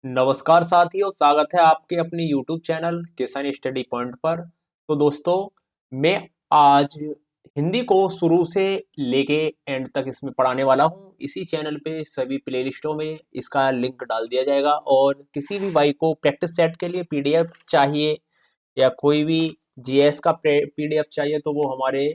नमस्कार साथियों, स्वागत है आपके अपने YouTube चैनल किसान स्टडी पॉइंट पर। तो दोस्तों, मैं आज हिंदी को शुरू से लेके एंड तक इसमें पढ़ाने वाला हूँ। इसी चैनल पे सभी प्लेलिस्टों में इसका लिंक डाल दिया जाएगा और किसी भी भाई को प्रैक्टिस सेट के लिए पीडीएफ चाहिए या कोई भी जीएस का पीडीएफ चाहिए तो वो हमारे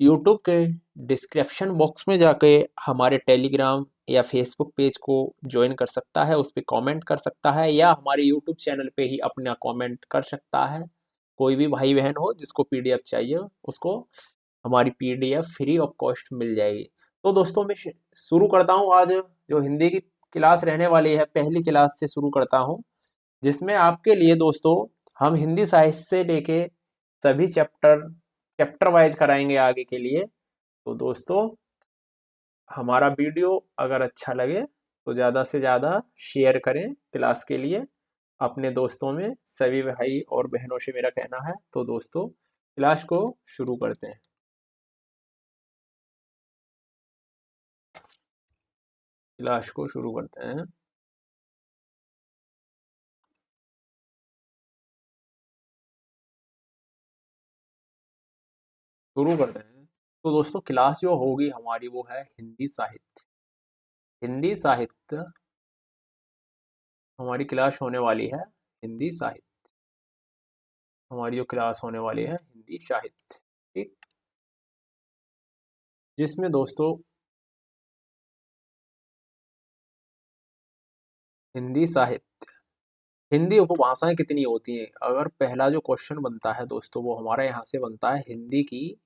यूट्यूब के डिस्क्रिप्शन बॉक्स में जाके हमारे टेलीग्राम या फेसबुक पेज को ज्वाइन कर सकता है, उस पर कमेंट कर सकता है या हमारे यूट्यूब चैनल पे ही अपना कमेंट कर सकता है। कोई भी भाई बहन हो जिसको पीडीएफ चाहिए उसको हमारी पीडीएफ फ्री ऑफ कॉस्ट मिल जाएगी। तो दोस्तों, मैं शुरू करता हूँ। आज जो हिंदी की क्लास रहने वाली है, पहली क्लास से शुरू करता हूँ, जिसमें आपके लिए दोस्तों हम हिंदी साहित्य से लेके सभी चैप्टर चैप्टर वाइज कराएंगे आगे के लिए। तो दोस्तों, हमारा वीडियो अगर अच्छा लगे तो ज़्यादा से ज़्यादा शेयर करें क्लास के लिए अपने दोस्तों में। सभी भाई और बहनों से मेरा कहना है। तो दोस्तों, क्लास को शुरू करते हैं। क्लास को शुरू करते हैं। शुरू करते हैं। तो दोस्तों, क्लास जो होगी हमारी वो है हिंदी साहित्य। हिंदी साहित्य हमारी क्लास होने वाली है। हिंदी साहित्य हमारी जो क्लास होने वाली है हिंदी साहित्य, ठीक। जिसमें दोस्तों हिंदी साहित्य, हिंदी उपभाषाएं कितनी होती हैं? अगर पहला जो क्वेश्चन बनता है दोस्तों वो हमारे यहाँ से बनता है हिंदी की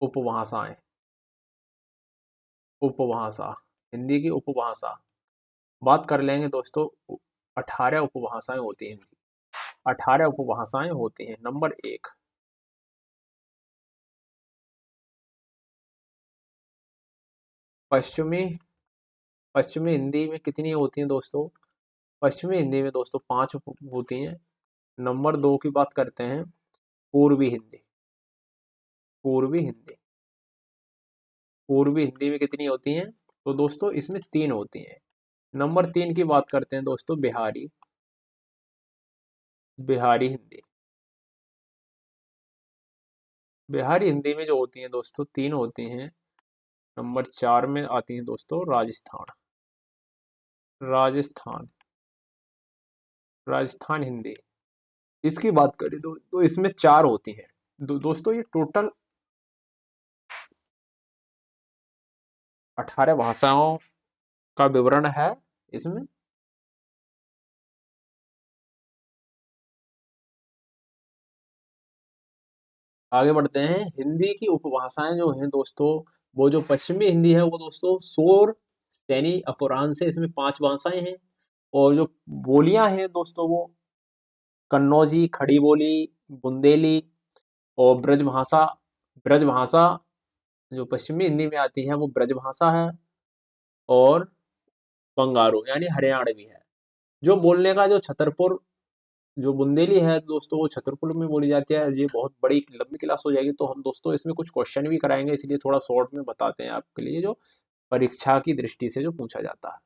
उपभाषाएं। उपभाषा, हिंदी की उपभाषा बात कर लेंगे दोस्तों। 18 उपभाषाएं होती हैं। 18 उपभाषाएं होती हैं। नंबर 1, पश्चिमी। पश्चिमी हिंदी में कितनी होती हैं दोस्तों? पश्चिमी हिंदी में दोस्तों 5 होती हैं। नंबर 2 की बात करते हैं, पूर्वी हिंदी। पूर्वी हिंदी, पूर्वी हिंदी में कितनी होती हैं? तो दोस्तों इसमें 3 होती हैं। नंबर 3 की बात करते हैं दोस्तों, बिहारी। बिहारी हिंदी। बिहारी हिंदी में जो होती हैं दोस्तों 3 होती हैं। नंबर 4 में आती हैं दोस्तों राजस्थान। राजस्थान, राजस्थान हिंदी। इसकी बात करें तो इसमें 4 होती हैं। दोस्तों ये टोटल 18 भाषाओं का विवरण है इसमें। आगे बढ़ते हैं। हिंदी की उपभाषाएं जो हैं दोस्तों, वो जो पश्चिमी हिंदी है वो दोस्तों शोर, सैनी, अपभ्रंश से इसमें 5 भाषाएं हैं। और जो बोलियां हैं दोस्तों वो कन्नौजी, खड़ी बोली, बुंदेली और ब्रजभाषा। ब्रजभाषा जो पश्चिमी हिंदी में आती है वो ब्रजभाषा है। और बंगारो यानी हरियाणवी है। जो बोलने का जो छतरपुर, जो बुंदेली है दोस्तों वो छतरपुर में बोली जाती है। ये बहुत बड़ी लंबी क्लास हो जाएगी तो हम दोस्तों इसमें कुछ क्वेश्चन भी कराएंगे, इसलिए थोड़ा शॉर्ट में बताते हैं आपके लिए जो परीक्षा की दृष्टि से जो पूछा जाता है।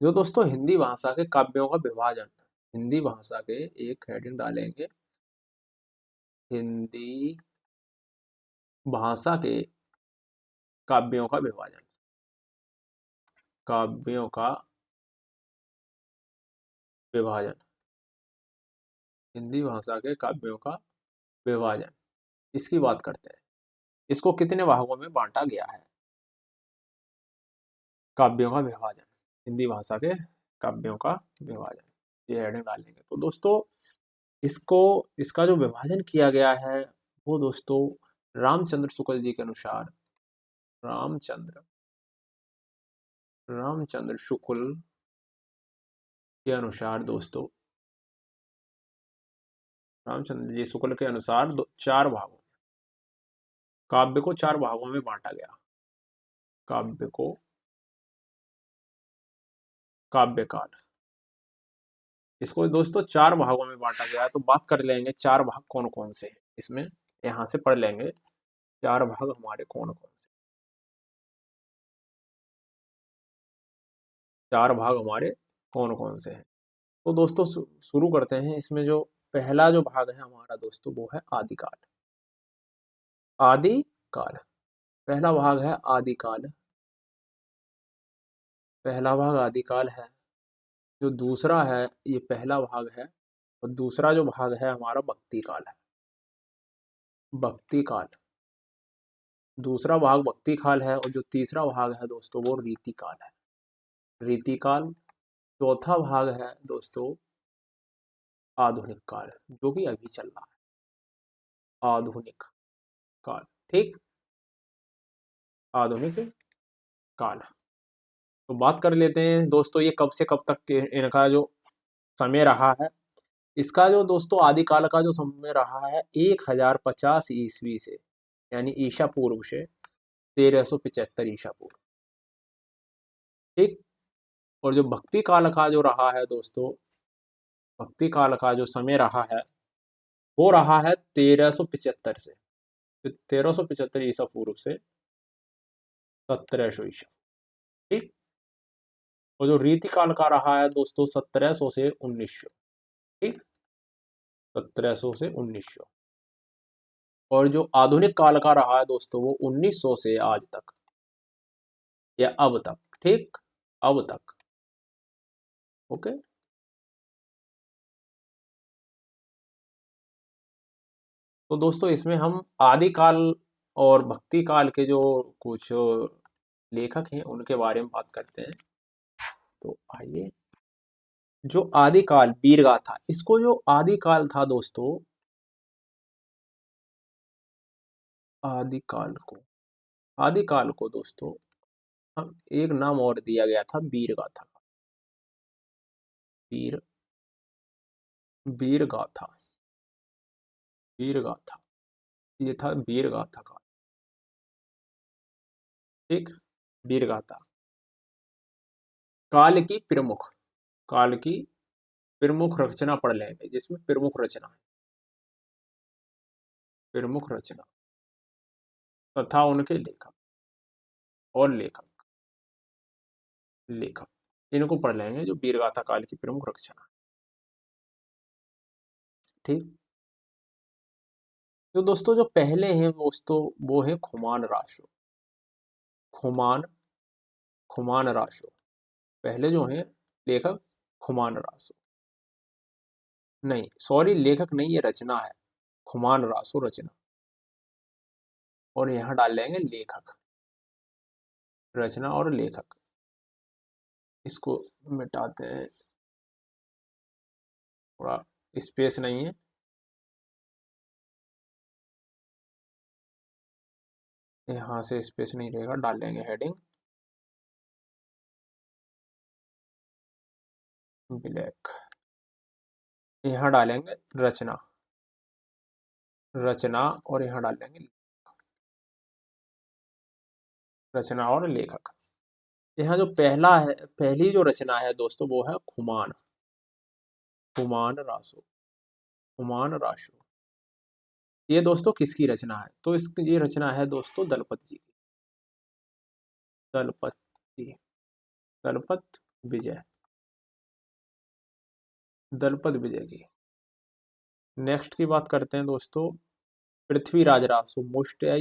जो दोस्तों हिंदी भाषा के काव्यों का विभाजन, हिंदी भाषा के एक हेडिंग डालेंगे, हिंदी भाषा के काव्यों का विभाजन। काव्यों का विभाजन, हिंदी भाषा के काव्यों का विभाजन, इसकी बात करते हैं। इसको कितने भागों में बांटा गया है? काव्यों का विभाजन, हिंदी भाषा के काव्यों का विभाजन, ये हेडिंग डालेंगे। तो दोस्तों इसको, इसका जो विभाजन किया गया है वो दोस्तों रामचंद्र शुक्ल जी के अनुसार, रामचंद्र रामचंद्र शुक्ल के अनुसार दोस्तों, रामचंद्र जी शुक्ल के अनुसार 4 भागों, काव्य को 4 भागों में बांटा गया। काव्य को, काव्य काल, इसको दोस्तों 4 भागों में बांटा गया है। तो बात कर लेंगे 4 भाग कौन कौन से हैं इसमें, यहाँ से पढ़ लेंगे। चार भाग हमारे कौन कौन से? चार भाग हमारे कौन कौन से हैं? तो दोस्तों शुरू करते हैं। इसमें जो पहला जो भाग है हमारा दोस्तों वो है आदिकाल। आदिकाल पहला भाग है आदिकाल। पहला भाग आदिकाल है। जो दूसरा है ये पहला भाग है, और दूसरा जो भाग है हमारा भक्ति काल है। भक्ति काल दूसरा भाग भक्ति काल है, और जो तीसरा भाग है दोस्तों वो रीति काल है। रीति काल। चौथा भाग है दोस्तों आधुनिक काल, जो कि अभी चल रहा है। आधुनिक काल। ठीक। आधुनिक काल। तो बात कर लेते हैं दोस्तों ये कब से कब तक के इनका जो समय रहा है। इसका जो दोस्तों आदिकाल का जो समय रहा है 1050 ईस्वी से, यानी ईसा पूर्व से 1375 ईसा पूर्व। ठीक। और जो भक्ति काल का जो रहा है दोस्तों, भक्ति काल का जो समय रहा है वो रहा है 1375 से, 1375 ईसा पूर्व से 1700 ईसा। ठीक। और जो रीति काल का रहा है दोस्तों 1700 से 1900। ठीक। 1700 से 1900। और जो आधुनिक काल का रहा है दोस्तों वो 1900 से आज तक, या अब तक। ठीक। अब तक। ओके। तो दोस्तों इसमें हम आदिकाल और भक्ति काल के जो कुछ लेखक हैं उनके बारे में बात करते हैं। तो आइए, जो आदिकाल वीर गाथा, इसको जो आदिकाल था दोस्तों, आदिकाल को आदिकाल को दोस्तों हम एक नाम और दिया गया था वीर गाथा का। वीर वीर गाथा। वीर गाथा ये था वीर गाथा का। ठीक। वीर गाथा काल की प्रमुख, काल की प्रमुख रचना पढ़ लेंगे, जिसमें प्रमुख रचना है, प्रमुख रचना तथा उनके लेखक और लेखक, लेखक इनको पढ़ लेंगे, जो वीरगाथा काल की प्रमुख रचना। ठीक। तो दोस्तों जो पहले हैं दोस्तों वो है खुमान राशो। खुमान खुमान राशो पहले जो है लेखक खुमान रासो। नहीं सॉरी, लेखक नहीं, ये रचना है। खुमान रासो रचना। और यहाँ डाल लेंगे लेखक, रचना और लेखक। इसको मिटाते हैं, थोड़ा स्पेस नहीं है। यहाँ से स्पेस नहीं रहेगा, डाल लेंगे हेडिंग ब्लैक। यहाँ डालेंगे रचना, रचना, और यहाँ डाल लेंगे रचना और लेखक। यहाँ जो पहला है, पहली जो रचना है दोस्तों वो है खुमान, खुमान रासो, खुमान रासो। ये दोस्तों किसकी रचना है? तो इसकी ये रचना है दोस्तों दलपत जी की। दलपत जी, दलपत विजय, दलपत विजय की। नेक्स्ट की बात करते हैं दोस्तों, पृथ्वीराज रासो। मोस्ट है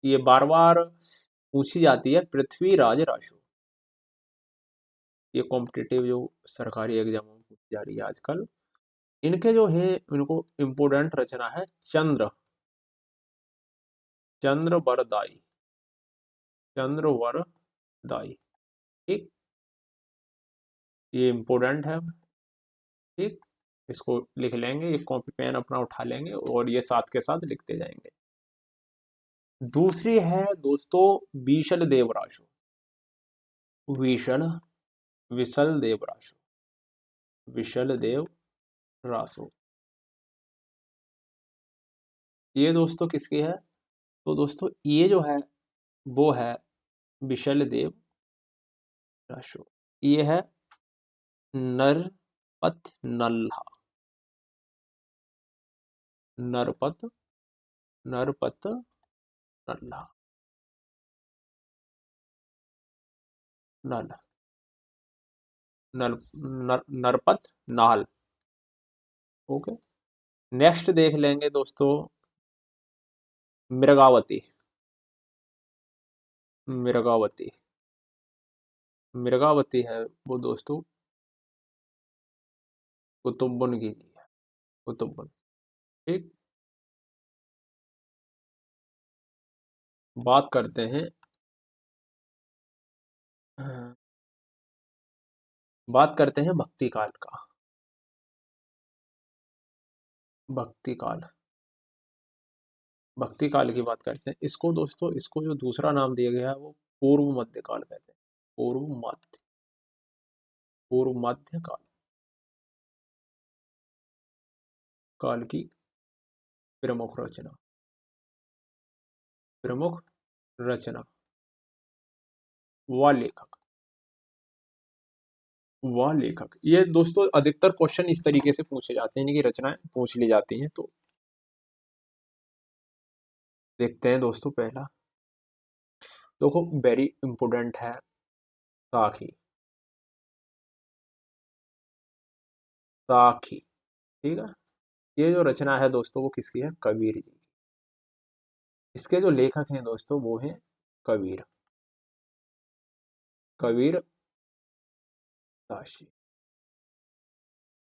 ये बार बार पूछी जाती है, पृथ्वीराज रासो। ये कॉम्पिटिटिव जो सरकारी एग्जाम में पूछी जा रही है आजकल। इनके जो है इनको इम्पोर्टेंट रचना है चंद्र, चंद्र वरदाई, चंद्र वरदाई। ठीक। ये इम्पोर्टेंट है। ठीक। इसको लिख लेंगे, ये कॉपी पेन अपना उठा लेंगे और ये साथ के साथ लिखते जाएंगे। दूसरी है दोस्तों विशल देवराशु। विशल विशल देवराशु, विशल देव रासो। ये दोस्तों किसकी है? तो दोस्तों ये जो है वो है विशल देव रासो। ये है नरपत नल्हा, नरपत, नरपत नल्ला, नल, नल, नरपत, नाल। ओके। नेक्स्ट देख लेंगे दोस्तों, मृगावती, मृगावती, मृगावती है वो दोस्तों कुतुब्बन की है, कुतुब्बन। ठीक। बात करते हैं, बात करते हैं भक्ति काल का। भक्ति काल, भक्ति काल की बात करते हैं। इसको दोस्तों, इसको जो दूसरा नाम दिया गया है वो पूर्व मध्य काल कहते हैं। पूर्व मध्य, पूर्व मध्य काल, काल की प्रमुख रचना, प्रमुख रचना व लेखक, व लेखक। ये दोस्तों अधिकतर क्वेश्चन इस तरीके से पूछे जाते हैं, इनकी रचनाएं पूछ ली जाती हैं। तो देखते हैं दोस्तों, पहला देखो वेरी इंपोर्टेंट है, साखी, साखी। ठीक है। ये जो रचना है दोस्तों वो किसकी है? कबीर जी की। इसके जो लेखक हैं दोस्तों वो हैं कबीर, कबीर दास जी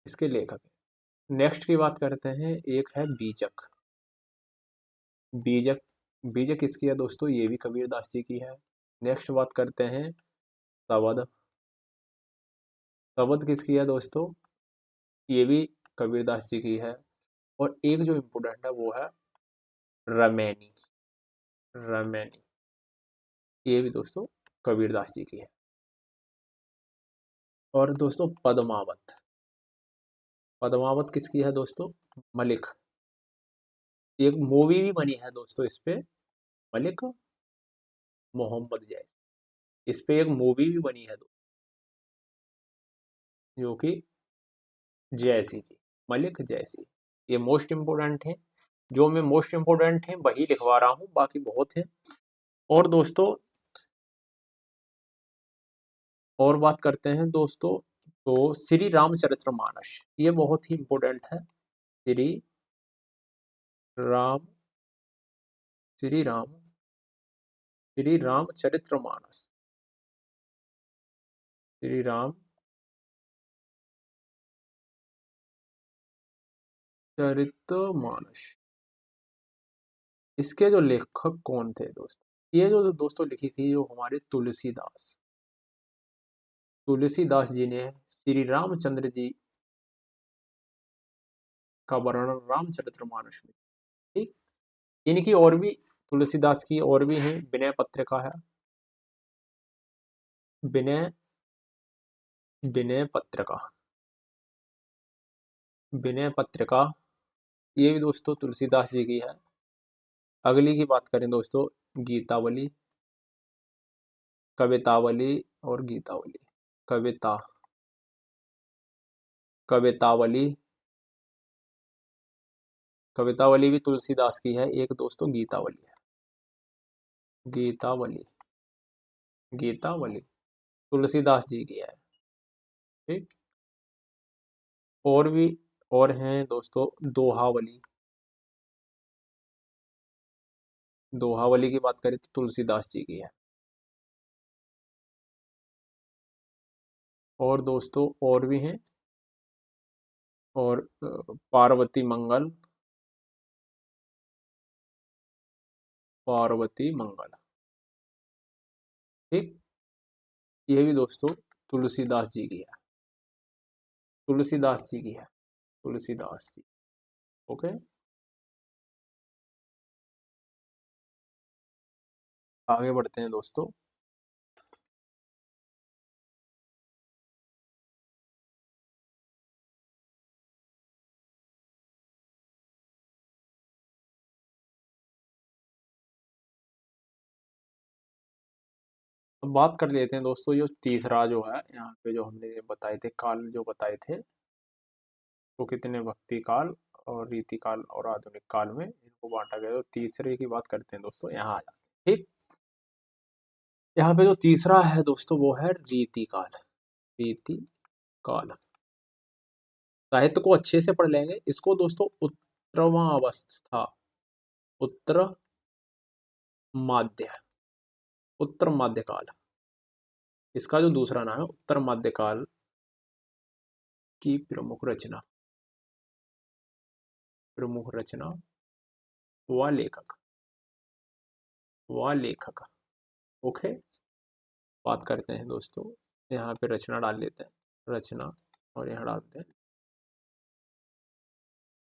इसके लेखक हैं। नेक्स्ट की बात करते हैं, एक है बीजक, बीजक, बीजक किसकी है दोस्तों? ये भी कबीर दास जी की है। नेक्स्ट बात करते हैं तवद, तवद किसकी है दोस्तों? ये भी कबीर दास जी की है। और एक जो इम्पोर्टेंट है वो है रमैनी, रमैनी, ये भी दोस्तों कबीर दास जी की है। और दोस्तों पद्मावत, पद्मावत किसकी है दोस्तों? मलिक। एक मूवी भी बनी है दोस्तों इस पे, मलिक मोहम्मद जैसी। इस पे एक मूवी भी बनी है जो कि जैसी जी, मलिक जैसी। ये मोस्ट इम्पोर्टेंट है, जो मैं मोस्ट इम्पोर्टेंट है वही लिखवा रहा हूँ, बाकी बहुत है। और दोस्तों और बात करते हैं दोस्तों, तो श्री रामचरितमानस, ये बहुत ही इम्पोर्टेंट है। श्री राम, श्री राम, श्री रामचरितमानस, श्री राम चरितमानस। इसके जो लेखक कौन थे दोस्तों? ये जो दोस्तों लिखी थी जो हमारे तुलसीदास, तुलसीदास जी ने श्री रामचंद्र जी का वर्णन रामचरितमानस में। ठीक। इनकी और भी, तुलसीदास की और भी है, विनय पत्रिका है, विनय, विनय पत्रिका, विनय पत्रिका, ये भी दोस्तों तुलसीदास जी की है। अगली की बात करें दोस्तों, गीतावली, कवितावली और गीतावली। कविता, कवितावली, कवितावली भी तुलसीदास की है। एक दोस्तों गीतावली है, गीतावली, गीतावली तुलसीदास जी की है। ठीक। और भी और हैं दोस्तों, दोहावली, दोहावली की बात करें तो तुलसीदास जी की है। और दोस्तों और भी हैं, और पार्वती मंगल, पार्वती मंगल। ठीक। ये भी दोस्तों तुलसीदास जी की है, तुलसीदास जी की है, तुलसीदास जी। ओके। आगे बढ़ते हैं दोस्तों। अब बात कर लेते हैं दोस्तों, जो तीसरा जो है यहाँ पे जो हमने बताए थे काल, जो बताए थे वो कितने, भक्ति काल, और रीतिकाल और आधुनिक काल में इनको बांटा गया। तो तीसरे की बात करते हैं दोस्तों, यहाँ आ जाते हैं। ठीक, यहाँ पे जो तीसरा है दोस्तों वो है रीतिकाल। रीतिकाल साहित्य को अच्छे से पढ़ लेंगे इसको दोस्तों। उत्तरमावस्था, उत्तर माध्य, उत्तर माध्यकाल, इसका जो दूसरा नाम है उत्तर माध्यकाल की प्रमुख रचना, प्रमुख रचना व लेखक, व लेखक। ओके, बात करते हैं दोस्तों, यहाँ पे रचना डाल लेते हैं, रचना, और यहाँ डालते हैं,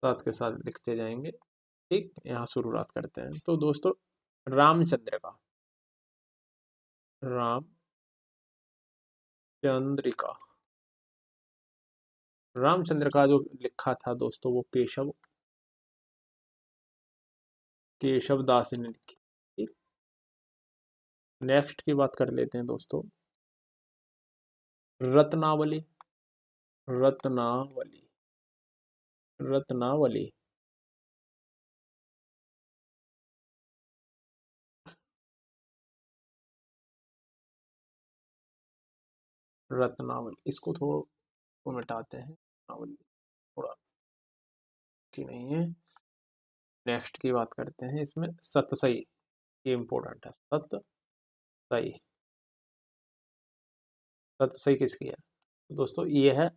साथ के साथ लिखते जाएंगे। ठीक, यहाँ शुरुआत करते हैं। तो दोस्तों रामचंद्र का, रामचंद्रिका, रामचंद्र का जो लिखा था दोस्तों वो केशव दास ने लिखी। ठीक, नेक्स्ट की बात कर लेते हैं दोस्तों, रत्नावली, रत्नावली, रत्नावली, रत्नावली, इसको थोड़ा को मिटाते हैं, रत्नावली थोड़ा की नहीं है। नेक्स्ट की बात करते हैं, इसमें सतसई, ये इंपॉर्टेंट है, सतसई, सतसई किसकी है तो दोस्तों ये है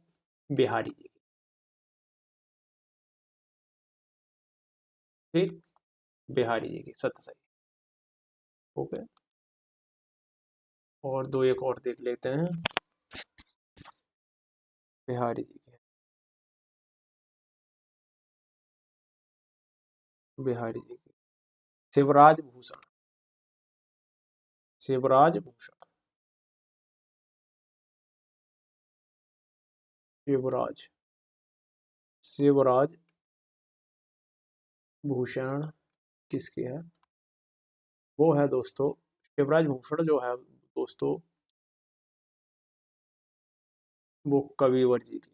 बिहारी जी की। ठीक, बिहारी जी की सतसई। ओके, और दो एक और देख लेते हैं बिहारी जी के, बिहारी जी की, शिवराज भूषण, शिवराज भूषण, शिवराज, शिवराज भूषण किसकी है, वो है दोस्तों शिवराज भूषण जो है दोस्तों वो कविवर जी की,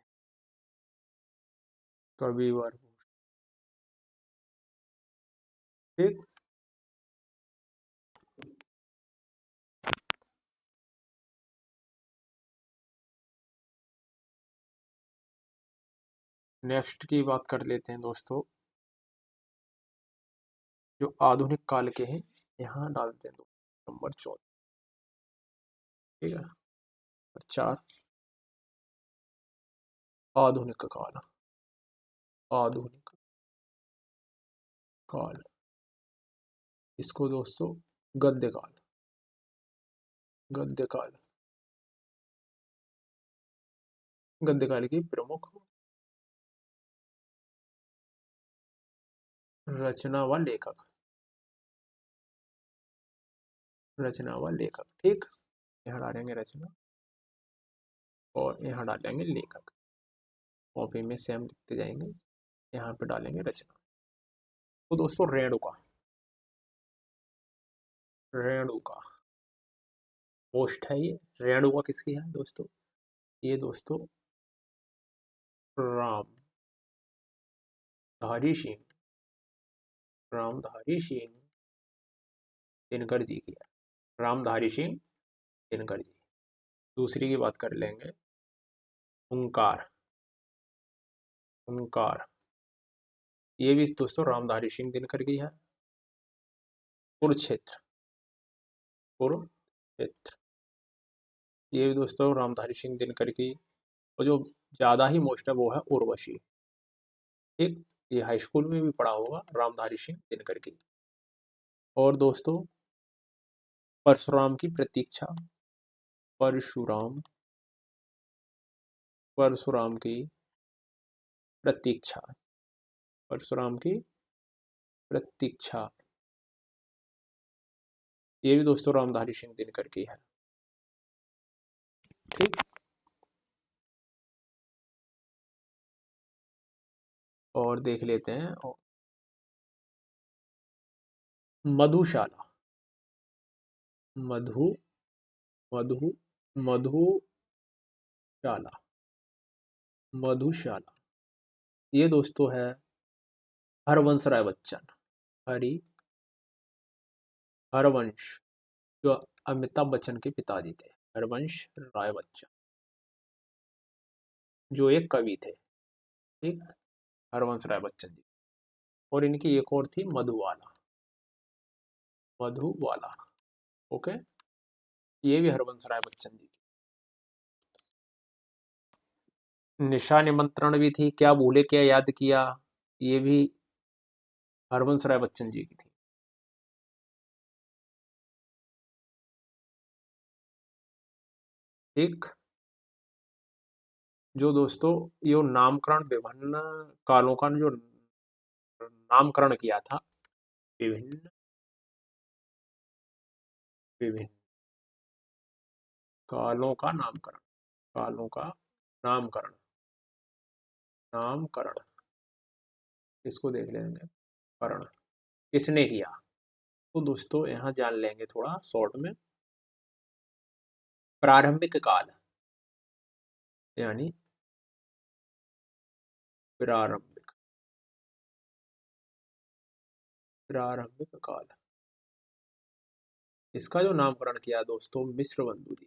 कविवर। ठीक, नेक्स्ट की बात कर लेते हैं दोस्तों, जो आधुनिक काल के हैं यहाँ डालते हैं नंबर 14। ठीक है, और 4 आधुनिक काल, आधुनिक काल, इसको दोस्तों गद्य काल, गद्य काल, गद्य काल की प्रमुख रचना व लेखक, रचना व लेखक। ठीक, यहाँ डालेंगे रचना और यहाँ डालेंगे लेखक, कॉपी में सेम लिखते जाएंगे, यहाँ पे डालेंगे रचना। तो दोस्तों रेणुका, रेणुका पोस्ट है ये, रेणुका किसकी है दोस्तों, ये दोस्तों रामधारी सिंह, रामधारी सिंह दिनकर जी की है, रामधारी सिंह दिनकर जी। दूसरी की बात कर लेंगे, ओंकार, ओंकार, ये भी दोस्तों रामधारी सिंह दिनकर की है। कुरुक्षेत्र, कुरुक्षेत्र, ये भी दोस्तों रामधारी सिंह दिनकर की। और जो ज़्यादा ही मोस्ट है वो है उर्वशी। ठीक, ये हाई स्कूल में भी पढ़ा होगा, रामधारी सिंह दिनकर की। और दोस्तों परशुराम की प्रतीक्षा, परशुराम, परशुराम की प्रतीक्षा, परशुराम की प्रतीक्षा, ये भी दोस्तों रामधारी सिंह दिनकर की है। ठीक, और देख लेते हैं मधुशाला, मधु, मधु, मधुशाला, मधुशाला, ये दोस्तों है हरवंश राय बच्चन, हरि हरवंश, जो अमिताभ बच्चन के पिताजी थे, हरवंश राय बच्चन, जो एक कवि थे। ठीक, हरवंश राय बच्चन जी। और इनकी एक और थी, मधुबाला, मधुबाला। ओके, ये भी हरवंश राय बच्चन जी की। निशा निमंत्रण भी थी, क्या भूले क्या याद किया, ये भी हरवंश राय बच्चन जी की थी। ठीक, जो दोस्तों ये नामकरण विभिन्न कालों का जो नामकरण किया था, विभिन्न विभिन्न कालों का नामकरण, कालों का नामकरण, नामकरण, इसको देख लेंगे, करण किसने किया। तो दोस्तों यहाँ जान लेंगे थोड़ा शॉर्ट में। प्रारंभिक काल, यानी प्रारंभिक, प्रारंभिक काल, इसका जो नामकरण किया दोस्तों मिश्र बंधु जी,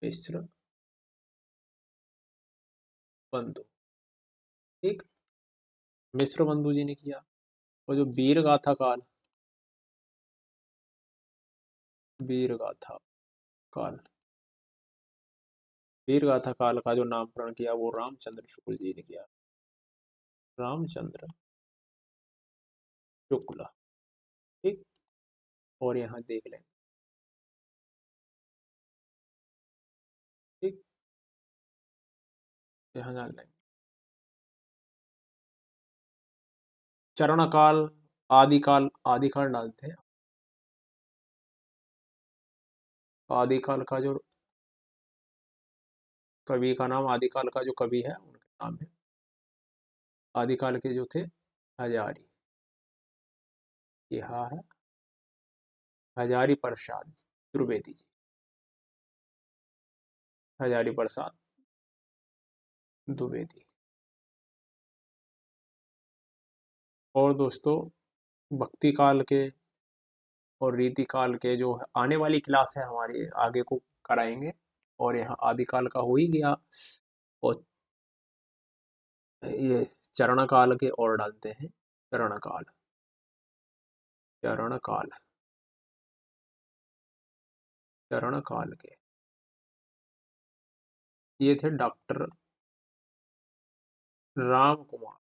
मिश्र बंधु। ठीक, मिश्र बंधु जी ने किया। और जो वीर गाथा काल, वीर गाथा काल, वीर गाथा काल का जो नामकरण किया वो रामचंद्र शुक्ल जी ने किया, रामचंद्र शुक्ल। ठीक, और यहाँ देख लें। ठीक, यहाँ जान लें। चरण काल, आदिकाल, आदिकाल डालते हैं, आदिकाल का जो कवि का नाम, आदिकाल का जो कवि है उनका नाम है, आदिकाल के जो थे हजारी, यह है हजारी प्रसाद द्विवेदी जी, हजारी प्रसाद द्विवेदी। और दोस्तों भक्ति काल के और रीति काल के जो आने वाली क्लास है हमारी आगे को कराएंगे। और यहाँ आदिकाल का हो ही गया, और ये चरण काल के और डालते हैं, चरण काल, चरण काल, चरण काल के ये थे डॉक्टर राम कुमार,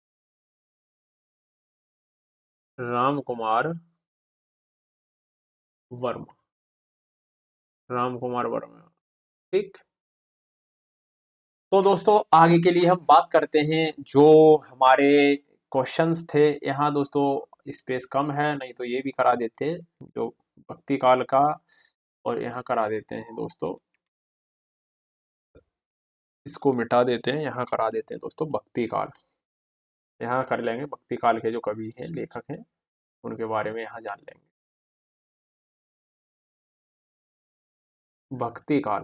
राम कुमार वर्मा, राम कुमार वर्मा। ठीक, तो दोस्तों आगे के लिए हम बात करते हैं जो हमारे क्वेश्चंस थे। यहाँ दोस्तों स्पेस कम है, नहीं तो ये भी करा देते जो भक्ति काल का, और यहाँ करा देते हैं दोस्तों, इसको मिटा देते हैं, यहाँ करा देते हैं दोस्तों भक्ति काल। यहाँ कर लेंगे भक्ति काल के जो कवि हैं, लेखक हैं, उनके बारे में यहाँ जान लेंगे। भक्ति काल,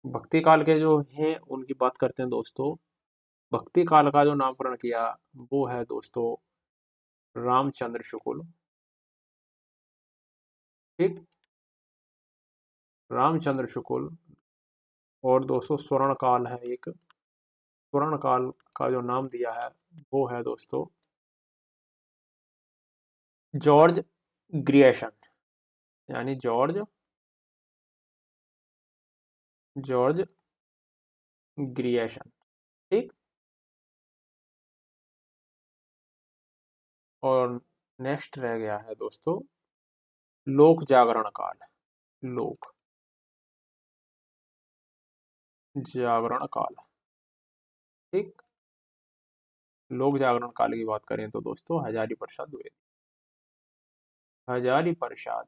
भक्ति काल के जो हैं उनकी बात करते हैं दोस्तों। भक्ति काल का जो नामकरण किया वो है दोस्तों रामचंद्र शुक्ल। ठीक, रामचंद्र शुक्ल। और दोस्तों स्वर्ण काल है एक, स्वर्ण काल का जो नाम दिया है वो है दोस्तों जॉर्ज ग्रियर्सन, यानी जॉर्ज, जॉर्ज ग्रियर्सन। ठीक, और नेक्स्ट रह गया है दोस्तों लोक जागरण काल, लोक जागरण काल। ठीक, लोक जागरण काल की बात करें तो दोस्तों हजारी प्रसाद द्विवेदी, हजारी प्रसाद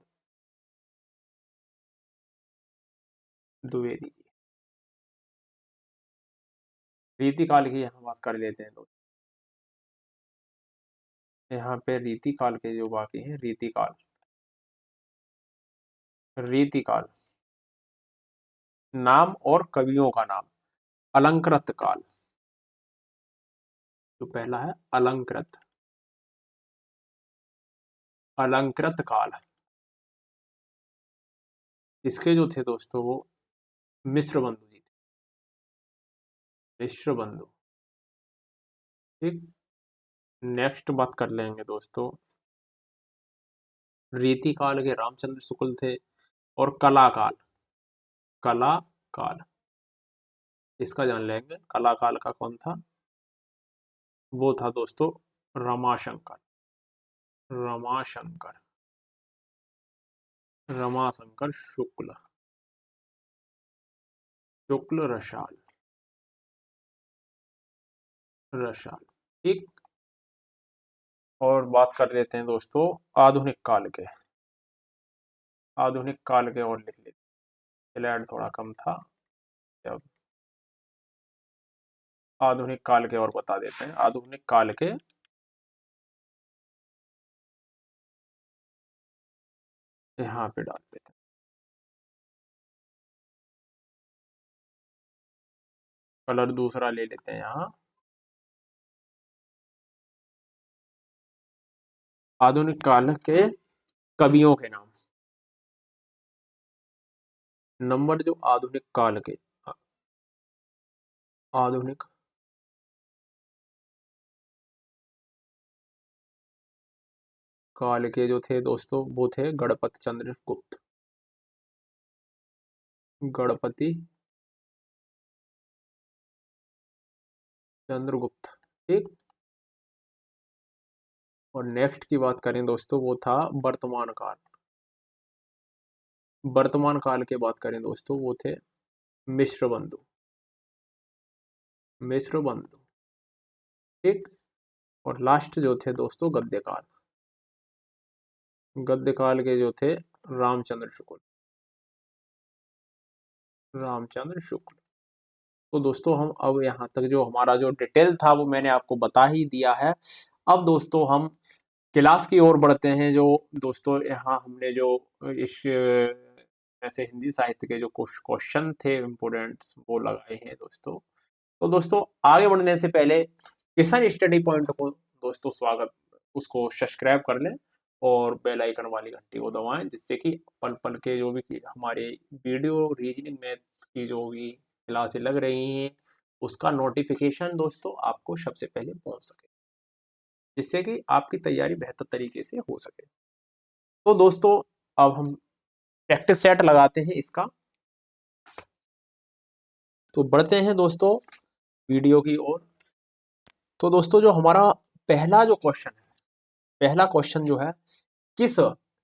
द्विवेदी। रीति काल की यहाँ बात कर लेते हैं दोस्तों। यहाँ पे रीति काल के जो बाकी हैं, रीति काल, रीति काल, नाम और कवियों का नाम, अलंकृत काल, जो पहला है अलंकृत, अलंकृत काल। इसके जो थे दोस्तों वो मिश्र बंधु जी थे, मिश्र बंधु। ठीक। नेक्स्ट बात कर लेंगे दोस्तों, रीति काल के रामचंद्र शुक्ल थे, और कला काल, कला काल इसका जान लेंगे। कला काल का कौन था? वो था दोस्तों रमाशंकर, रमाशंकर, रमाशंकर शुक्ल, शुक्ल रसाल, रसाल। ठीक। और बात कर लेते हैं दोस्तों आधुनिक काल के, आधुनिक काल के और लिख लेते, स्लाइड थोड़ा कम था। अब आधुनिक काल के और बता देते हैं। आधुनिक काल के यहाँ पे डाल देते हैं, कलर दूसरा ले लेते हैं यहाँ। आधुनिक काल के कवियों के नाम, नंबर जो आधुनिक काल के, आधुनिक काल के जो थे दोस्तों वो थे गणपति चंद्र गुप्त, गणपति चंद्रगुप्त। ठीक। और नेक्स्ट की बात करें दोस्तों वो था वर्तमान काल, वर्तमान काल के बात करें दोस्तों वो थे मिश्र बंधु, मिश्र बंधु। ठीक। और लास्ट जो थे दोस्तों गद्य काल, गद्य काल के जो थे रामचंद्र शुक्ल, रामचंद्र शुक्ल। तो दोस्तों हम अब यहाँ तक जो हमारा जो डिटेल था वो मैंने आपको बता ही दिया है। अब दोस्तों हम क्लास की ओर बढ़ते हैं। जो दोस्तों यहाँ हमने जो इस ऐसे हिंदी साहित्य के जो कुछ क्वेश्चन थे इम्पोर्टेंट वो लगाए हैं दोस्तों। तो दोस्तों आगे बढ़ने से पहले किसान स्टडी पॉइंट को दोस्तों स्वागत, उसको सब्सक्राइब कर लें और बेल आइकन वाली घंटी को दबाएं, जिससे कि पल पल के जो भी हमारे वीडियो रीजनिंग मैथ की जो भी क्लासें लग रही हैं उसका नोटिफिकेशन दोस्तों आपको सबसे पहले पहुंच सके, जिससे कि आपकी तैयारी बेहतर तरीके से हो सके। तो दोस्तों अब हम प्रैक्टिस सेट लगाते हैं इसका। तो बढ़ते हैं दोस्तों वीडियो की ओर। तो दोस्तों जो हमारा पहला जो क्वेश्चन है, पहला क्वेश्चन जो है किस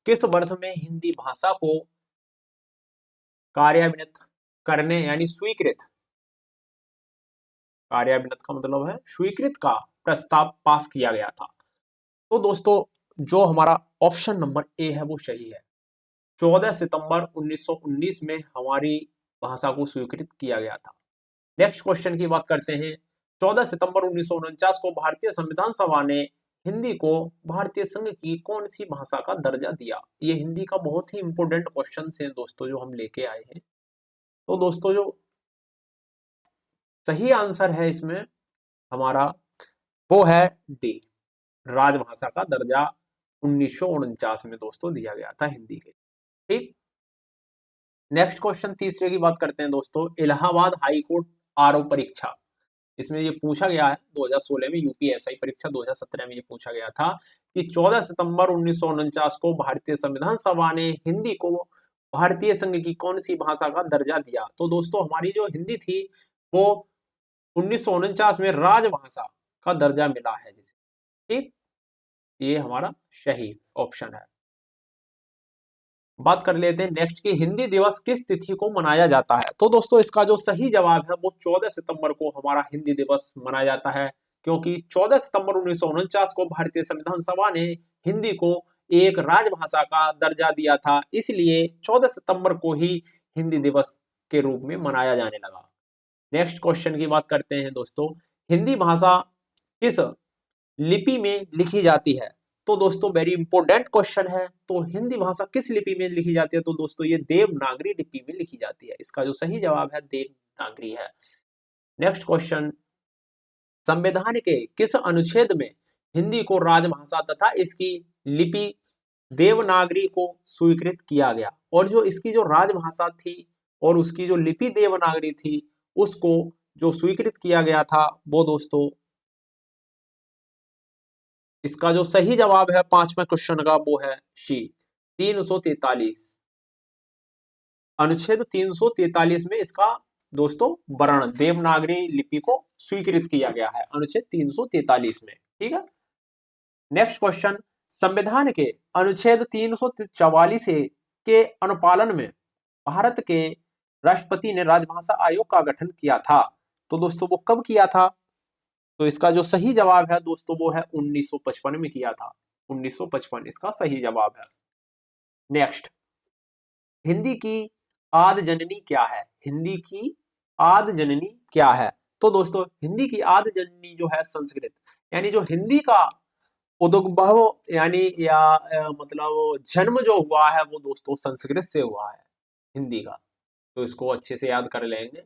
किस वर्ष में हिंदी भाषा को कार्यान्वित करने यानी स्वीकृत, कार्यान्वित का मतलब है स्वीकृत का प्रस्ताव पास किया गया था? तो दोस्तों जो हमारा ऑप्शन नंबर ए है वो सही है। 14 सितंबर 1919 में हमारी भाषा को स्वीकृत किया गया था। नेक्स्ट क्वेश्चन की बात करते हैं। 14 सितंबर 1949 को भारतीय संविधान सभा ने हिंदी को भारतीय संघ की कौन सी भाषा का दर्जा दिया? ये हिंदी का बहुत ही इंपॉर्टेंट क्वेश्चन है दोस्तों जो हम लेके आए हैं। तो दोस्तों जो सही आंसर है इसमें हमारा वो है डी, राजभाषा का दर्जा 1949 में दोस्तों दिया गया था हिंदी के। ठीक। नेक्स्ट क्वेश्चन तीसरे की बात करते हैं दोस्तों। इलाहाबाद हाई कोर्ट आरओ परीक्षा, इसमें ये पूछा गया है 2016 में, यूपीएसआई परीक्षा 2017 में ये पूछा गया था कि 14 सितंबर 1949 को भारतीय संविधान सभा ने हिंदी को भारतीय संघ की कौन सी भाषा का दर्जा दिया? तो दोस्तों हमारी जो हिंदी थी वो 1949 में राजभाषा का दर्जा मिला है जिसे। ठीक। ये हमारा सही ऑप्शन है। बात कर लेते हैं नेक्स्ट की हिंदी दिवस किस तिथि को मनाया जाता है? तो दोस्तों इसका जो सही जवाब है वो 14 सितंबर को हमारा हिंदी दिवस मनाया जाता है, क्योंकि 14 सितंबर 1949 को भारतीय संविधान सभा ने हिंदी को एक राजभाषा का दर्जा दिया था, इसलिए 14 सितंबर को ही हिंदी दिवस के रूप में मनाया जाने लगा। नेक्स्ट क्वेश्चन की बात करते हैं दोस्तों। हिंदी भाषा किस लिपि में लिखी जाती है? तो दोस्तों वेरी इंपॉर्टेंट क्वेश्चन है। तो हिंदी भाषा किस लिपि में लिखी जाती है? तो दोस्तों ये देवनागरी लिपि में लिखी जाती है। इसका जो सही जवाब है देवनागरी है। नेक्स्ट क्वेश्चन संविधान के किस अनुच्छेद में हिंदी को राजभाषा तथा इसकी लिपि देवनागरी को स्वीकृत किया गया? और जो इसकी जो राजभाषा थी और उसकी जो लिपि देवनागरी थी उसको जो स्वीकृत किया गया था वो दोस्तों, इसका जो सही जवाब है 5वें क्वेश्चन का वो है सी 343। अनुच्छेद 343 में इसका दोस्तों वर्ण देवनागरी लिपि को स्वीकृत किया गया है, अनुच्छेद 343 में। ठीक है, नेक्स्ट क्वेश्चन, संविधान के अनुच्छेद 344 के अनुपालन में भारत के राष्ट्रपति ने राजभाषा आयोग का गठन किया था। तो दोस्तों वो कब किया था? तो इसका जो सही जवाब है दोस्तों वो है 1955 में किया था। 1955 इसका सही जवाब है। नेक्स्ट, हिंदी की आदि जननी क्या है? हिंदी की आदि जननी क्या है? तो दोस्तों हिंदी की आदि जननी जो है संस्कृत, यानी जो हिंदी का उद्भव यानी या मतलब जन्म जो हुआ है वो दोस्तों संस्कृत से हुआ है हिंदी का, तो इसको अच्छे से याद कर लेंगे।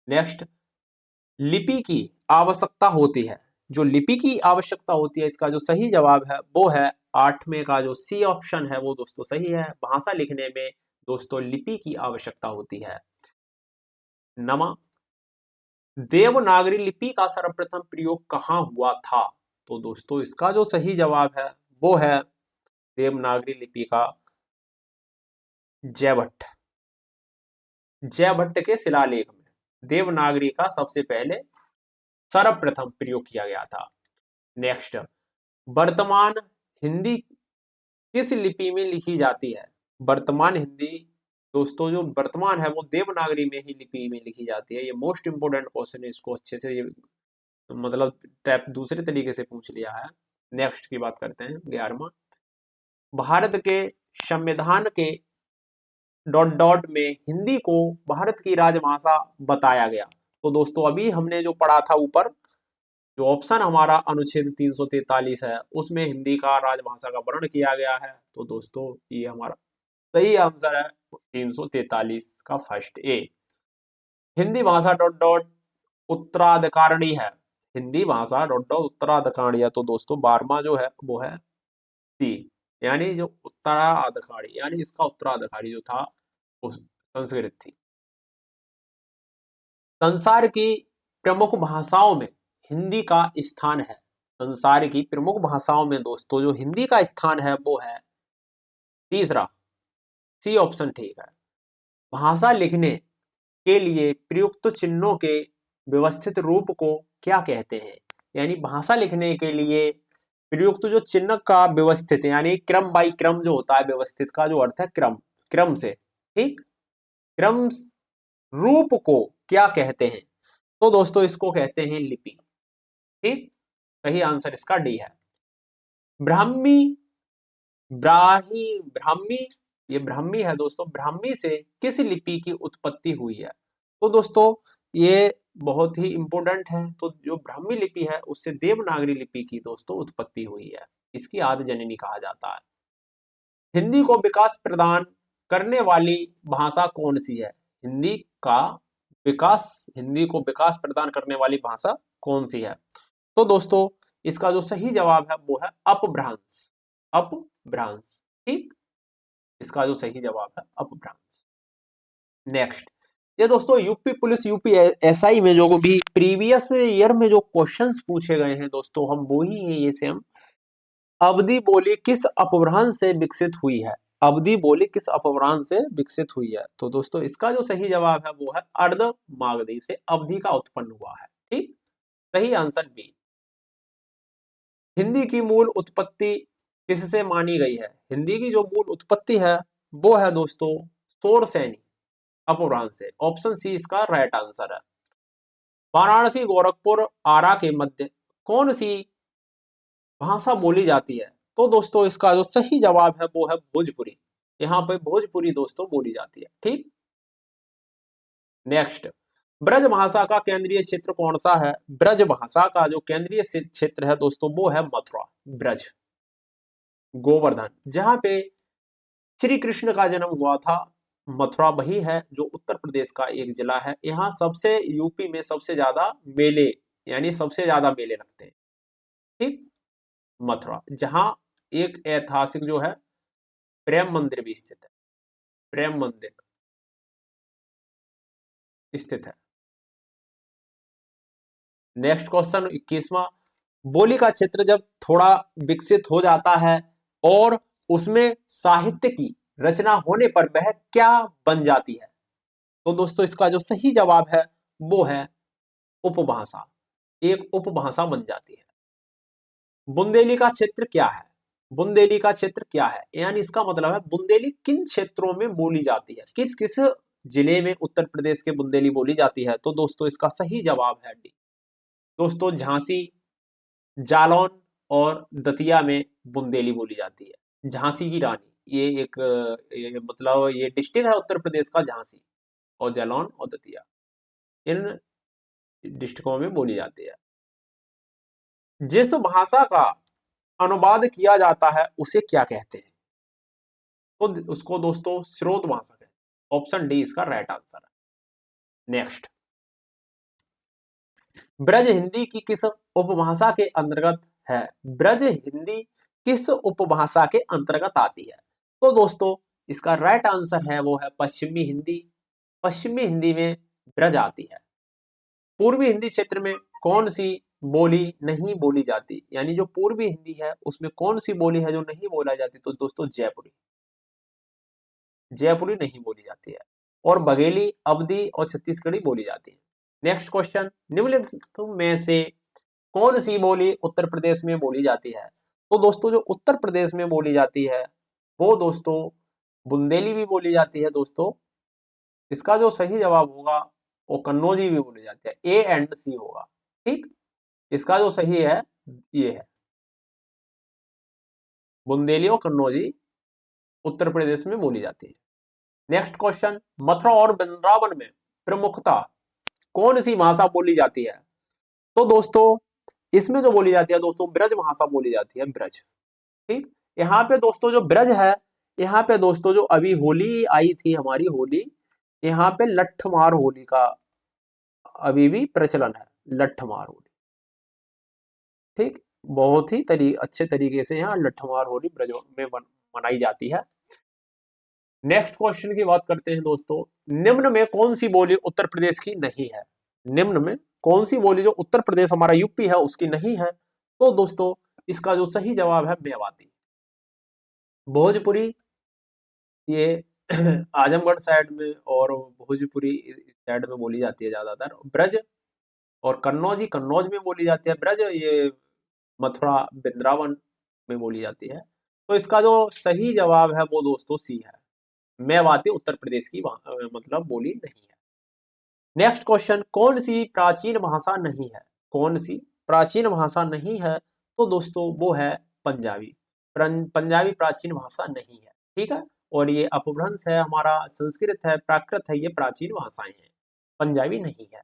नेक्स्ट, लिपि की आवश्यकता होती है, जो लिपि की आवश्यकता होती है इसका जो सही जवाब है वो है 8वें का जो सी ऑप्शन है वो दोस्तों सही है। भाषा लिखने में दोस्तों लिपि की आवश्यकता होती है। नमा, देवनागरी लिपि का सर्वप्रथम प्रयोग कहाँ हुआ था? तो दोस्तों इसका जो सही जवाब है वो है देवनागरी लिपि का जयभट्ट, जयभट्ट के शिलालेख में देवनागरी का सबसे पहले सर्वप्रथम प्रयोग किया गया था। नेक्स्ट, वर्तमान हिंदी किस लिपि में लिखी जाती है? वर्तमान हिंदी दोस्तों जो वर्तमान है वो देवनागरी में ही लिपि में लिखी जाती है। ये मोस्ट इंपोर्टेंट क्वेश्चन है, इसको अच्छे से ये मतलब टाइप दूसरे तरीके से पूछ लिया है। नेक्स्ट की बात करते हैं 11वां, भारत के संविधान के डॉट डॉट में हिंदी को भारत की राजभाषा बताया गया। तो दोस्तों अभी हमने जो पढ़ा था ऊपर, जो ऑप्शन हमारा अनुच्छेद 343 है उसमें हिंदी का राजभाषा का वर्णन किया गया है। तो दोस्तों ये हमारा सही आंसर है 343 का फर्स्ट ए। हिंदी भाषा डॉट डॉट उत्तराधिकारिणी है, हिंदी भाषा डॉट डॉट उत्तराधिकारी है। तो दोस्तों 12वां जो है वो है सी, यानी जो उत्तराधिकारी यानी इसका उत्तराधिकारी जो था उस संस्कृत थी। संसार की प्रमुख भाषाओं में हिंदी का स्थान है, संसार की प्रमुख भाषाओं में दोस्तों जो हिंदी का स्थान है वो है तीसरा सी ऑप्शन ठीक है। भाषा लिखने के लिए प्रयुक्त चिन्हों के व्यवस्थित रूप को क्या कहते हैं? यानी भाषा लिखने के लिए प्रयुक्त जो चिन्ह का व्यवस्थित यानी क्रम बाई क्रम जो होता है, व्यवस्थित का जो अर्थ है क्रम, क्रम से, ठीक, क्रम रूप को क्या कहते हैं? तो दोस्तों इसको कहते हैं लिपि। ठीक, सही आंसर इसका डी है। ब्राह्मी, ब्राह्मी, ये ब्राह्मी है दोस्तों, ब्राह्मी से किस लिपि की उत्पत्ति हुई है? तो दोस्तों ये बहुत ही इंपॉर्टेंट है। तो जो ब्राह्मी लिपि है उससे देवनागरी लिपि की दोस्तों उत्पत्ति हुई है, इसकी आदि जननी कहा जाता है। हिंदी को विकास प्रदान करने वाली भाषा कौन सी है? हिंदी का विकास, हिंदी को विकास प्रदान करने वाली भाषा कौन सी है? तो दोस्तों इसका जो सही जवाब है वो है अपभ्रंश, अपभ्रंश। ठीक, इसका जो सही जवाब है अपभ्रंश। नेक्स्ट, ये दोस्तों यूपी पुलिस यूपी एसआई में जो भी प्रीवियस ईयर में जो क्वेश्चंस पूछे गए हैं दोस्तों हम वो ही हैं ये सेम। अवधि बोली किस अपभ्रंश से विकसित हुई है? अवधि बोली किस अपभ्रंश से विकसित हुई है? तो दोस्तों इसका जो सही जवाब है वो है अर्धमागधी से अवधि का उत्पन्न हुआ है। ठीक, सही आंसर बी। हिंदी की मूल उत्पत्ति किससे मानी गई है? हिंदी की जो मूल उत्पत्ति है वो है दोस्तों शौरसेनी अपभ्रंश से। ऑप्शन सी इसका राइट आंसर है। वाराणसी गोरखपुर आरा के मध्य कौन सी भाषा बोली जाती है? तो दोस्तों इसका जो सही जवाब है वो है भोजपुरी, यहाँ पे भोजपुरी दोस्तों बोली जाती है। ठीक, नेक्स्ट, ब्रज भाषा का केंद्रीय क्षेत्र कौन सा है? ब्रज भाषा का जो केंद्रीय क्षेत्र है दोस्तों वो है मथुरा, ब्रज, गोवर्धन, जहां पे श्री कृष्ण का जन्म हुआ था। मथुरा वही है जो उत्तर प्रदेश का एक जिला है। यहाँ सबसे यूपी में सबसे ज्यादा मेले यानी सबसे ज्यादा मेले लगते हैं। ठीक, मथुरा, जहां एक ऐतिहासिक जो है प्रेम मंदिर भी स्थित है, प्रेम मंदिर स्थित है। नेक्स्ट क्वेश्चन 21वां, बोली का क्षेत्र जब थोड़ा विकसित हो जाता है और उसमें साहित्य की रचना होने पर वह क्या बन जाती है? तो दोस्तों इसका जो सही जवाब है वो है उपभाषा, एक उपभाषा बन जाती है। बुंदेली का क्षेत्र क्या है? बुंदेली का क्षेत्र क्या है, यानी इसका मतलब है बुंदेली किन क्षेत्रों में बोली जाती है, किस किस जिले में उत्तर प्रदेश के बुंदेली बोली जाती है? तो दोस्तों इसका सही जवाब है डी। दोस्तों झांसी, जालौन और दतिया में बुंदेली बोली जाती है। झांसी की रानी, ये एक मतलब ये डिस्ट्रिक्ट है उत्तर प्रदेश का, झांसी और जालौन और दतिया, इन डिस्ट्रिक्टों में बोली जाती है। जिस भाषा का अनुवाद किया जाता है उसे क्या कहते हैं? तो उसको दोस्तों स्रोत भाषा कहते हैं। ऑप्शन डी इसका राइट आंसर है। नेक्स्ट, ब्रज हिंदी की किस उपभाषा के अंतर्गत है? ब्रज हिंदी किस उपभाषा के अंतर्गत आती है? तो दोस्तों इसका राइट आंसर है वो है पश्चिमी हिंदी। पश्चिमी हिंदी में ब्रज आती है। पूर्वी हिंदी क्षेत्र में कौन सी बोली नहीं बोली जाती, यानी जो पूर्वी हिंदी है उसमें कौन सी बोली है जो नहीं बोला जाती? तो दोस्तों जयपुरी, जयपुरी नहीं बोली जाती है। और बघेली, अवधी और छत्तीसगढ़ी बोली जाती है। नेक्स्ट क्वेश्चन, निम्नलिखित में से कौन सी बोली उत्तर प्रदेश में बोली जाती है? तो दोस्तों जो उत्तर प्रदेश में बोली जाती है वो दोस्तों बुंदेली भी बोली जाती है। दोस्तों इसका जो सही जवाब होगा वो कन्नौजी भी बोली जाती है, ए एंड सी होगा। ठीक, इसका जो सही है ये है बुंदेली और कन्नौजी उत्तर प्रदेश में बोली जाती है। नेक्स्ट क्वेश्चन, मथुरा और वृंदावन में प्रमुखता कौन सी भाषा बोली जाती है? तो दोस्तों इसमें जो बोली जाती है दोस्तों ब्रज भाषा बोली जाती है, ब्रज। ठीक, यहाँ पे दोस्तों जो ब्रज है, यहाँ पे दोस्तों जो अभी होली आई थी हमारी होली, यहाँ पे लट्ठमार होली का अभी भी प्रचलन है, लट्ठमार होली। ठीक, बहुत ही अच्छे तरीके से यहाँ लट्ठमार होली ब्रज में मनाई जाती है। नेक्स्ट क्वेश्चन की बात करते हैं दोस्तों, निम्न में कौन सी बोली उत्तर प्रदेश की नहीं है? निम्न में कौन सी बोली जो उत्तर प्रदेश हमारा यूपी है उसकी नहीं है? तो दोस्तों इसका जो सही जवाब है मेवाती। भोजपुरी ये आजमगढ़ साइड में और भोजपुरी इस साइड में बोली जाती है ज्यादातर। ब्रज और कन्नौजी, कन्नौज में बोली जाती है। ब्रज ये मथुरा वृंदावन में बोली जाती है। तो इसका जो सही जवाब है वो दोस्तों सी है, मेवाती उत्तर प्रदेश की मतलब बोली नहीं है। नेक्स्ट क्वेश्चन, कौन सी प्राचीन भाषा नहीं है? कौन सी प्राचीन भाषा नहीं है? तो दोस्तों वो है पंजाबी। पंजाबी प्राचीन भाषा नहीं है। ठीक है, और ये अपभ्रंश है हमारा, संस्कृत है, प्राकृत है, ये प्राचीन भाषाएं हैं, पंजाबी नहीं है।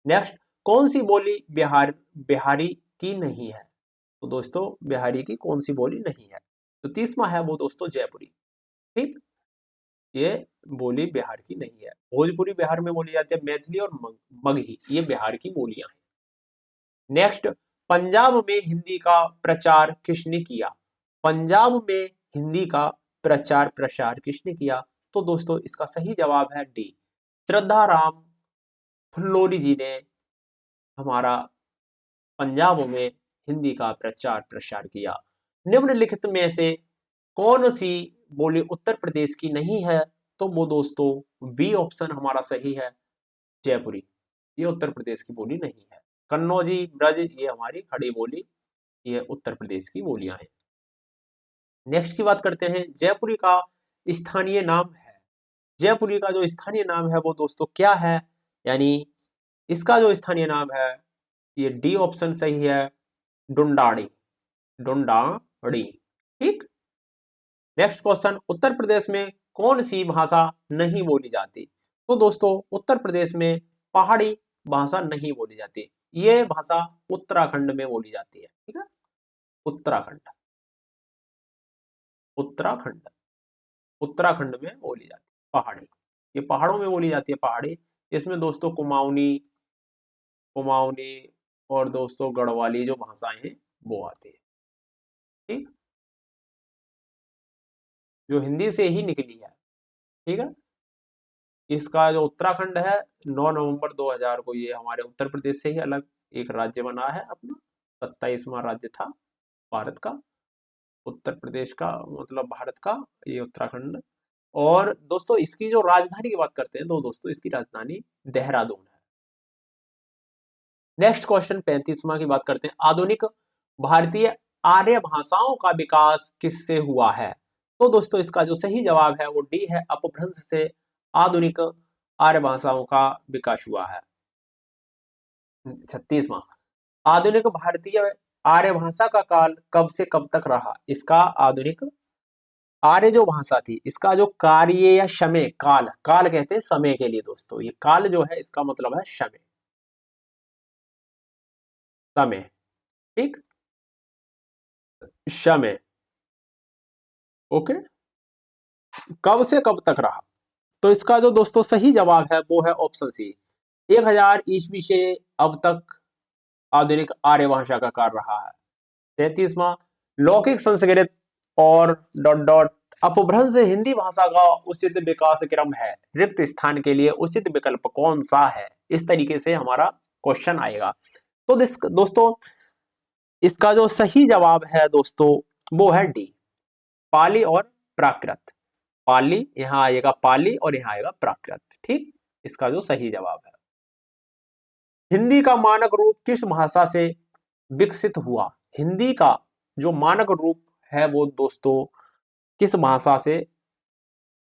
नेक्स्ट, कौन सी बोली बिहारी की नहीं है? तो दोस्तों बिहारी की कौन सी बोली नहीं है? तो 30वां है वो दोस्तों जयपुरी। ठीक, ये बोली बिहार की नहीं है। भोजपुरी बिहार में बोली जाती है, मैथिली और मगही ये बिहार की बोलियां हैं। नेक्स्ट, पंजाब में हिंदी का प्रचार किसने किया? पंजाब में हिंदी का प्रचार प्रसार किसने किया? तो दोस्तों इसका सही जवाब है डी, श्रद्धा राम फुल्लोरी जी ने हमारा पंजाब में हिंदी का प्रचार प्रसार किया। निम्नलिखित में से कौन सी बोली उत्तर प्रदेश की नहीं है? तो वो दोस्तों बी ऑप्शन हमारा सही है, जयपुरी, ये उत्तर प्रदेश की बोली नहीं है। कन्नौजी, ब्रज ये हमारी खड़ी बोली, ये उत्तर प्रदेश की बोलियां हैं। नेक्स्ट की बात करते हैं, जयपुरी का स्थानीय नाम है। जयपुरी का जो स्थानीय नाम है वो दोस्तों क्या है? यानी इसका जो स्थानीय नाम है ये डी ऑप्शन सही है, डुंडाड़ी, डुंडाड़ी। ठीक, नेक्स्ट क्वेश्चन, उत्तर प्रदेश में कौन सी भाषा नहीं बोली जाती? तो दोस्तों उत्तर प्रदेश में पहाड़ी भाषा नहीं बोली जाती, ये भाषा उत्तराखंड में बोली जाती है। ठीक है, उत्तराखंड, उत्तराखंड, उत्तराखंड में बोली जाती है पहाड़ी, ये पहाड़ों में बोली जाती है पहाड़ी। इसमें दोस्तों कुमाऊनी, कुमाऊनी और दोस्तों गढ़वाली जो भाषाएं हैं वो आती है, ठीक, जो हिंदी से ही निकली है, ठीक है। इसका जो उत्तराखंड है 9 नवंबर 2000 को ये हमारे उत्तर प्रदेश से ही अलग एक राज्य बना है अपना, 27वां राज्य था भारत का, उत्तर प्रदेश का मतलब भारत का ये उत्तराखंड। और दोस्तों इसकी जो राजधानी की बात करते हैं तो दोस्तों इसकी राजधानी देहरादून है। नेक्स्ट क्वेश्चन 35वां की बात करते हैं, आधुनिक भारतीय आर्य भाषाओं का विकास किससे हुआ है? तो दोस्तों इसका जो सही जवाब है वो डी है, अपभ्रंश से आधुनिक आर्य भाषाओं का विकास हुआ है। 36वां, आधुनिक भारतीय आर्य भाषा का काल कब से कब तक रहा? इसका आधुनिक आर्य जो भाषा थी इसका जो कार्य या समय काल, काल कहते हैं समय के लिए दोस्तों, ये काल जो है इसका मतलब है समय, समय, ठीक, समय, ओके, कब से कब तक रहा? तो इसका जो दोस्तों सही जवाब है वो है ऑप्शन सी, 1000 ईस्वी से अब तक आधुनिक आर्य भाषा का काल रहा है। 33वां, लौकिक संस्कृत और डॉट डॉट अपभ्रंश हिंदी भाषा का उचित विकास क्रम है, रिक्त स्थान के लिए उचित विकल्प कौन सा है? इस तरीके से हमारा क्वेश्चन आएगा। तो दोस्तों इसका जो सही जवाब है दोस्तों वो है डी, पाली और प्राकृत, पाली यहां आएगा, पाली और यहां आएगा प्राकृत, ठीक, इसका जो सही जवाब है। हिंदी का मानक रूप किस भाषा से विकसित हुआ? हिंदी का जो मानक रूप है वो दोस्तों किस भाषा से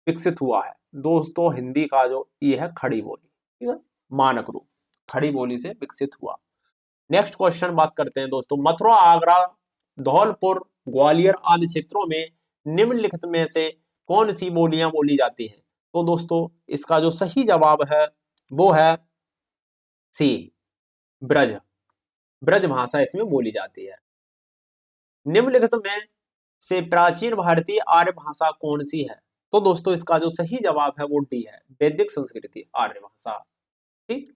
विकसित हुआ है? दोस्तों हिंदी का जो ये है खड़ी बोली, ठीक है, मानक रूप खड़ी बोली से विकसित हुआ। नेक्स्ट क्वेश्चन बात करते हैं दोस्तों, मथुरा, आगरा, धौलपुर, ग्वालियर आदि क्षेत्रों में निम्नलिखित में से कौन सी बोलियां बोली जाती हैं? तो दोस्तों इसका जो सही जवाब है वो है सी, ब्रज, ब्रज भाषा इसमें बोली जाती है। निम्नलिखित में से प्राचीन भारतीय आर्य भाषा कौन सी है? तो दोस्तों इसका जो सही जवाब है वो डी है, वैदिक संस्कृति आर्य भाषा, ठीक।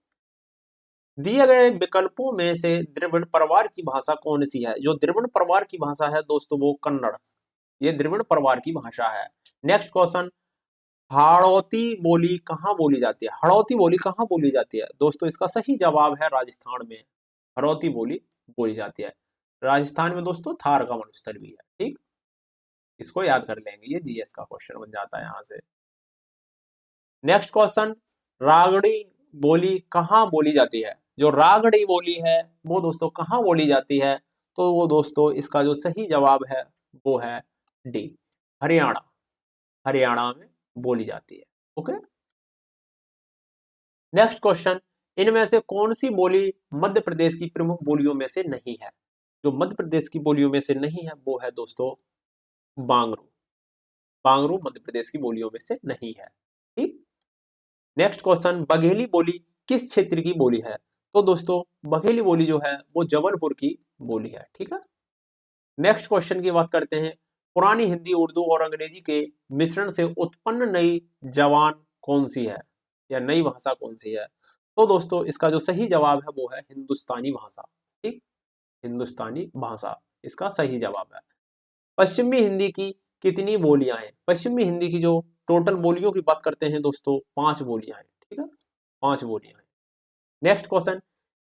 दिए गए विकल्पों में से द्रविड़ परिवार की भाषा कौन सी है? जो द्रविड़ परिवार की भाषा है दोस्तों वो कन्नड़, ये द्रविड़ परिवार की भाषा है। नेक्स्ट क्वेश्चन, हाड़ौती बोली कहाँ बोली जाती है? हाड़ौती बोली कहाँ बोली जाती है? दोस्तों इसका सही जवाब है राजस्थान में हाड़ौती बोली बोली जाती है। राजस्थान में दोस्तों थार का मरुस्थल भी है, ठीक, इसको याद कर लेंगे, ये जीएस का क्वेश्चन बन जाता है यहां से। नेक्स्ट क्वेश्चन, रागड़ी बोली कहाँ बोली जाती है? जो रागड़ी बोली है वो दोस्तों कहाँ बोली जाती है? तो वो दोस्तों इसका जो सही जवाब है वो है डी, हरियाणा, हरियाणा में बोली जाती है, ओके। नेक्स्ट क्वेश्चन, इनमें से कौन सी बोली मध्य प्रदेश की प्रमुख बोलियों में से नहीं है? जो मध्य प्रदेश की बोलियों में से नहीं है वो है दोस्तों बांगरू, बांगरू मध्य प्रदेश की बोलियों में से नहीं है, ठीक। नेक्स्ट क्वेश्चन, बघेली बोली किस क्षेत्र की बोली है? तो दोस्तों बघेली बोली जो है वो जबलपुर की बोली है, ठीक है। नेक्स्ट क्वेश्चन की बात करते हैं, पुरानी हिंदी, उर्दू और अंग्रेजी के मिश्रण से उत्पन्न नई जबान कौन सी है या नई भाषा कौन सी है? तो दोस्तों इसका जो सही जवाब है वो है हिंदुस्तानी भाषा, ठीक, हिंदुस्तानी भाषा इसका सही जवाब है। पश्चिमी हिंदी की कितनी बोलियां हैं? पश्चिमी हिंदी की जो टोटल बोलियों की बात करते हैं दोस्तों 5 बोलियां हैं, ठीक है, 5 बोलियां हैं। नेक्स्ट क्वेश्चन,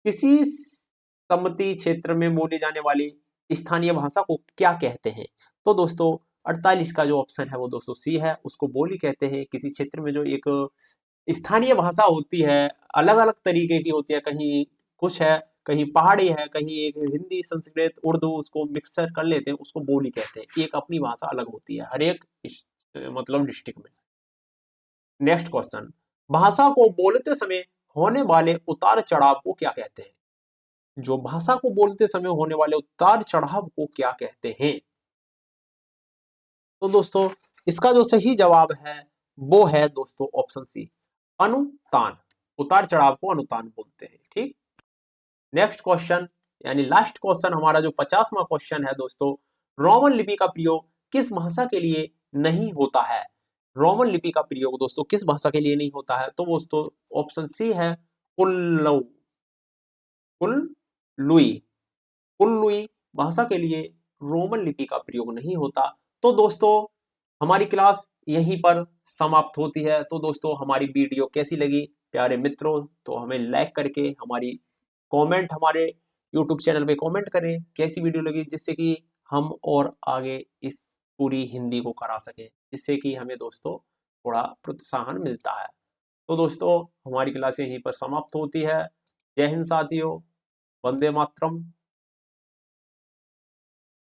किसी सम्मति क्षेत्र में बोली जाने वाली स्थानीय भाषा को क्या कहते हैं? तो दोस्तों 48 का जो ऑप्शन है वो दोस्तों सी है, उसको बोली कहते हैं। किसी क्षेत्र में जो एक स्थानीय भाषा होती है अलग अलग तरीके की होती है, कहीं कुछ है, कहीं पहाड़ी है, कहीं एक हिंदी संस्कृत उर्दू उसको मिक्सर कर लेते हैं, उसको बोली कहते हैं। एक अपनी भाषा अलग होती है हर एक मतलब डिस्ट्रिक्ट में। नेक्स्ट क्वेश्चन, भाषा को बोलते समय होने वाले उतार चढ़ाव को क्या कहते हैं? जो भाषा को बोलते समय होने वाले उतार चढ़ाव को क्या कहते हैं? तो दोस्तों इसका जो सही जवाब है वो है दोस्तों ऑप्शन सी, अनुतान, उतार चढ़ाव को अनुतान बोलते हैं, ठीक। नेक्स्ट क्वेश्चन यानी लास्ट क्वेश्चन हमारा जो 50वां क्वेश्चन है दोस्तों, रोमन लिपि का प्रयोग किस भाषा के लिए नहीं होता है? रोमन लिपि का प्रयोग दोस्तों किस भाषा के लिए नहीं होता है? तो दोस्तों ऑप्शन सी है कुल्लू, कुल लुई, फुल लुई भाषा के लिए रोमन लिपि का प्रयोग नहीं होता। तो दोस्तों हमारी क्लास यहीं पर समाप्त होती है। तो दोस्तों हमारी वीडियो कैसी लगी प्यारे मित्रों, तो हमें लाइक करके हमारे यूट्यूब चैनल पे कमेंट करें कैसी वीडियो लगी, जिससे कि हम और आगे इस पूरी हिंदी को करा सकें, जिससे कि हमें दोस्तों थोड़ा प्रोत्साहन मिलता है। तो दोस्तों हमारी क्लास यहीं पर समाप्त होती है। जय हिंद साथियों, वंदे मातरम।